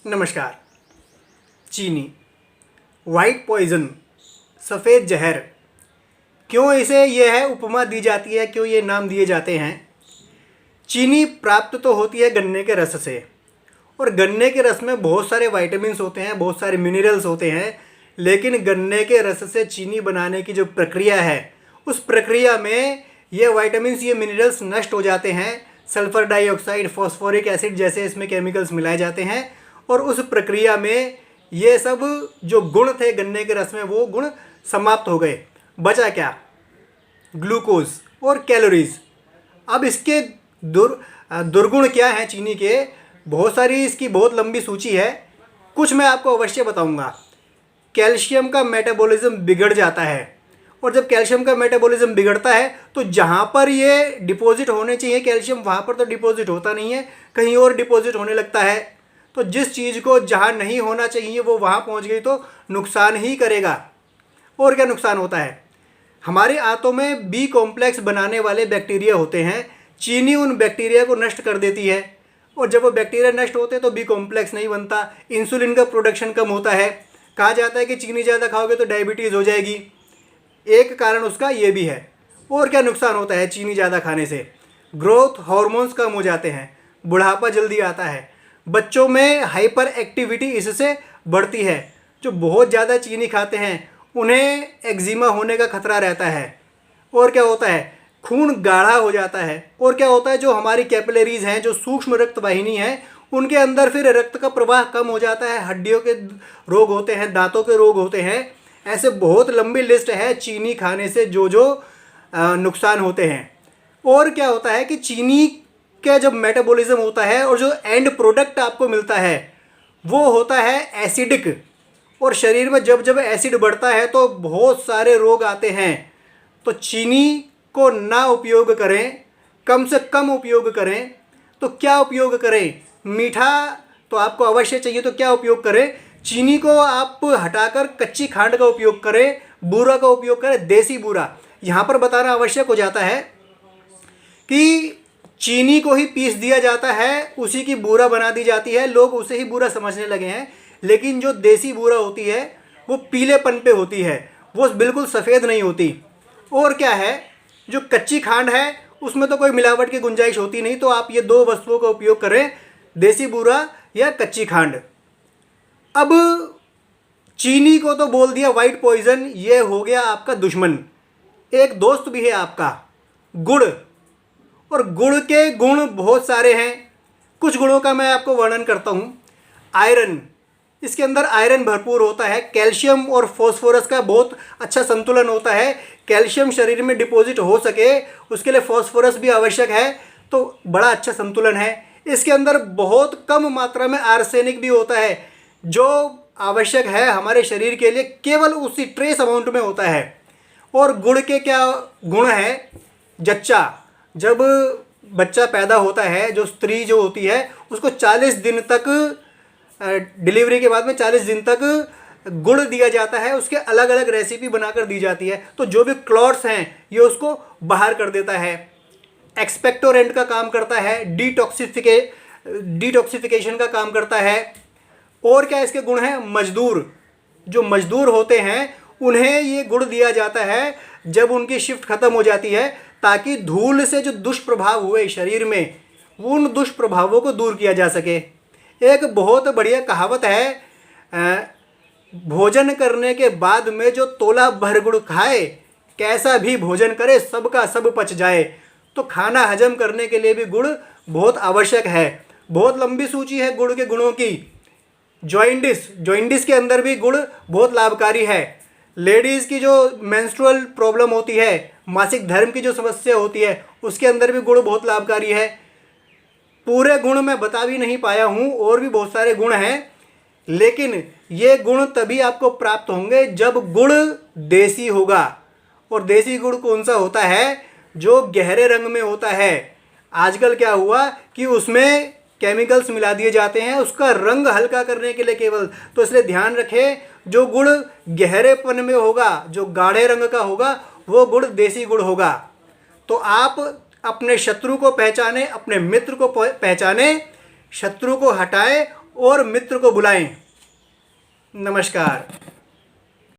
नमस्कार। चीनी, white poison, सफ़ेद जहर, क्यों इसे यह है उपमा दी जाती है, क्यों ये नाम दिए जाते हैं? चीनी प्राप्त तो होती है गन्ने के रस से, और गन्ने के रस में बहुत सारे वाइटामिन होते हैं, बहुत सारे मिनरल्स होते हैं। लेकिन गन्ने के रस से चीनी बनाने की जो प्रक्रिया है, उस प्रक्रिया में ये वाइटामिन, ये मिनरल्स नष्ट हो जाते हैं। सल्फ़र डाइऑक्साइड, फॉस्फोरिक एसिड जैसे इसमें केमिकल्स मिलाए जाते हैं, और उस प्रक्रिया में ये सब जो गुण थे गन्ने के रस में, वो गुण समाप्त हो गए। बचा क्या? ग्लूकोज और कैलोरीज। अब इसके दुर्गुण क्या हैं चीनी के? बहुत सारी, इसकी बहुत लंबी सूची है, कुछ मैं आपको अवश्य बताऊंगा। कैल्शियम का मेटाबॉलिज्म बिगड़ जाता है, और जब कैल्शियम का मेटाबॉलिज्म बिगड़ता है तो जहाँ पर ये डिपॉजिट होने चाहिए कैल्शियम, वहाँ पर तो डिपॉजिट होता नहीं है, कहीं और डिपॉजिट होने लगता है। तो जिस चीज़ को जहाँ नहीं होना चाहिए वो वहाँ पहुँच गई तो नुकसान ही करेगा। और क्या नुकसान होता है? हमारे आंतों में बी कॉम्प्लेक्स बनाने वाले बैक्टीरिया होते हैं। चीनी उन बैक्टीरिया को नष्ट कर देती है, और जब वो बैक्टीरिया नष्ट होते हैं तो बी कॉम्प्लेक्स नहीं बनता, इंसुलिन का प्रोडक्शन कम होता है। कहा जाता है कि चीनी ज़्यादा खाओगे तो डायबिटीज़ हो जाएगी, एक कारण उसका ये भी है। और क्या नुकसान होता है चीनी ज़्यादा खाने से? ग्रोथ हार्मोन्स कम हो जाते हैं, बुढ़ापा जल्दी आता है, बच्चों में हाइपर एक्टिविटी इससे बढ़ती है। जो बहुत ज़्यादा चीनी खाते हैं उन्हें एक्जिमा होने का खतरा रहता है। और क्या होता है? खून गाढ़ा हो जाता है। और क्या होता है? जो हमारी कैपिलरीज हैं, जो सूक्ष्म रक्त वाहिनी है, उनके अंदर फिर रक्त का प्रवाह कम हो जाता है, हड्डियों के रोग होते हैं, दांतों के रोग होते हैं। ऐसे बहुत लंबी लिस्ट है चीनी खाने से जो जो नुकसान होते हैं। और क्या होता है कि चीनी का जब मेटाबॉलिज्म होता है और जो एंड प्रोडक्ट आपको मिलता है वो होता है एसिडिक, और शरीर में जब जब एसिड बढ़ता है तो बहुत सारे रोग आते हैं। तो चीनी को ना उपयोग करें, कम से कम उपयोग करें। तो क्या उपयोग करें? मीठा तो आपको अवश्य चाहिए, तो क्या उपयोग करें? चीनी को आप हटाकर कच्ची खांड का उपयोग करें, बूरा का उपयोग करें, देसी बूरा। यहाँ पर बताना आवश्यक हो जाता है कि चीनी को ही पीस दिया जाता है, उसी की बूरा बना दी जाती है, लोग उसे ही बूरा समझने लगे हैं। लेकिन जो देसी बूरा होती है वो पीलेपन पे होती है, वो बिल्कुल सफ़ेद नहीं होती। और क्या है? जो कच्ची खांड है उसमें तो कोई मिलावट की गुंजाइश होती नहीं। तो आप ये दो वस्तुओं का उपयोग करें, देसी बूरा या कच्ची खांड। अब चीनी को तो बोल दिया वाइट पॉइजन, ये हो गया आपका दुश्मन। एक दोस्त भी है आपका, गुड़। और गुड़ के गुण बहुत सारे हैं, कुछ गुणों का मैं आपको वर्णन करता हूँ। आयरन, इसके अंदर आयरन भरपूर होता है। कैल्शियम और फॉस्फोरस का बहुत अच्छा संतुलन होता है। कैल्शियम शरीर में डिपॉजिट हो सके उसके लिए फॉस्फोरस भी आवश्यक है, तो बड़ा अच्छा संतुलन है। इसके अंदर बहुत कम मात्रा में आर्सेनिक भी होता है, जो आवश्यक है हमारे शरीर के लिए, केवल उसी ट्रेस अमाउंट में होता है। और गुड़ के क्या गुण है? जच्चा, जब बच्चा पैदा होता है, जो स्त्री जो होती है उसको 40 दिन तक, डिलीवरी के बाद में 40 दिन तक गुड़ दिया जाता है, उसके अलग अलग रेसिपी बनाकर दी जाती है। तो जो भी क्लॉट्स हैं ये उसको बाहर कर देता है, एक्सपेक्टोरेंट का काम करता है, डिटॉक्सिफिकेशन का काम करता है। और क्या इसके गुण हैं? मजदूर, जो मजदूर होते हैं उन्हें ये गुड़ दिया जाता है जब उनकी शिफ्ट खत्म हो जाती है, ताकि धूल से जो दुष्प्रभाव हुए शरीर में, उन दुष्प्रभावों को दूर किया जा सके। एक बहुत बढ़िया कहावत है, भोजन करने के बाद में जो तोला भर गुड़ खाए, कैसा भी भोजन करे सबका सब पच जाए। तो खाना हजम करने के लिए भी गुड़ बहुत आवश्यक है। बहुत लंबी सूची है गुड़ के गुणों की। जॉइंडिस के अंदर भी गुड़ बहुत लाभकारी है। लेडीज़ की जो मेंस्ट्रुअल प्रॉब्लम होती है, मासिक धर्म की जो समस्या होती है, उसके अंदर भी गुड़ बहुत लाभकारी है। पूरे गुण मैं बता भी नहीं पाया हूँ, और भी बहुत सारे गुण हैं, लेकिन ये गुण तभी आपको प्राप्त होंगे जब गुड़ देसी होगा। और देसी गुड़ कौन सा होता है? जो गहरे रंग में होता है। आजकल क्या हुआ कि उसमें केमिकल्स मिला दिए जाते हैं उसका रंग हल्का करने के लिए केवल। तो इसलिए ध्यान रखें, जो गुड़ गहरेपन में होगा, जो गाढ़े रंग का होगा, वो गुड़ देसी गुड़ होगा। तो आप अपने शत्रु को पहचाने, अपने मित्र को पहचाने, शत्रु को हटाएं और मित्र को बुलाएं। नमस्कार।